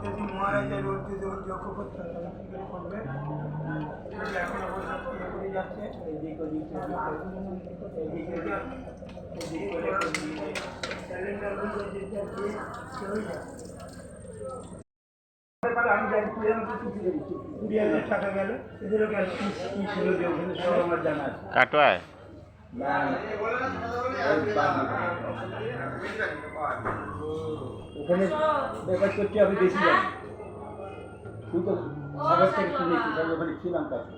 যদি মহারাজের রোজ যদি যজ্ঞ করতে হয় তাহলে কী করে করবে? এখন অবশ্য করে যাচ্ছে এদিক ওদিক এদিক ক্যালেন্ডার অনুযায়ী হয়ে যায়। আমি জানি 20,000 টাকা গেল, এদেরও গেল কি ছিল যে ওখানে সব আমার জানা আছে। কাটোয়ায় ওখানে ব্যাপার করতে আমি বেশি জানি, তুই তো সবার থেকে শুনেছি, আমি ওখানে ছিলাম কাছে।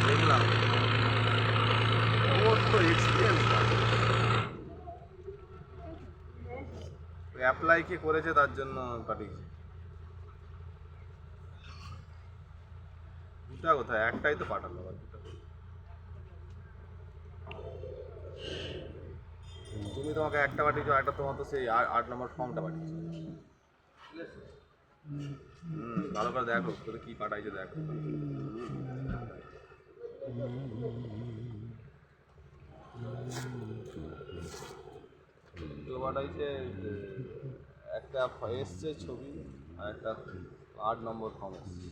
দেখলাম ওর তো এক্সপিরিয়েন্স অ্যাপ্লাই কে করেছে তার জন্য পাঠিয়েছে। দুটা কোথায়, একটাই তো পাঠালো। তুমি তোমাকে একটা পাঠিয়েছো, একটা তোমার তো সেই 8 নম্বর ফর্মটা পাঠিয়েছো। ভালো করে দেখো তোদের কি পাঠাইছে দেখো। পাঠাইছে একটা এসছে ছবি আর একটা 8 নম্বর ফর্ম এসছে।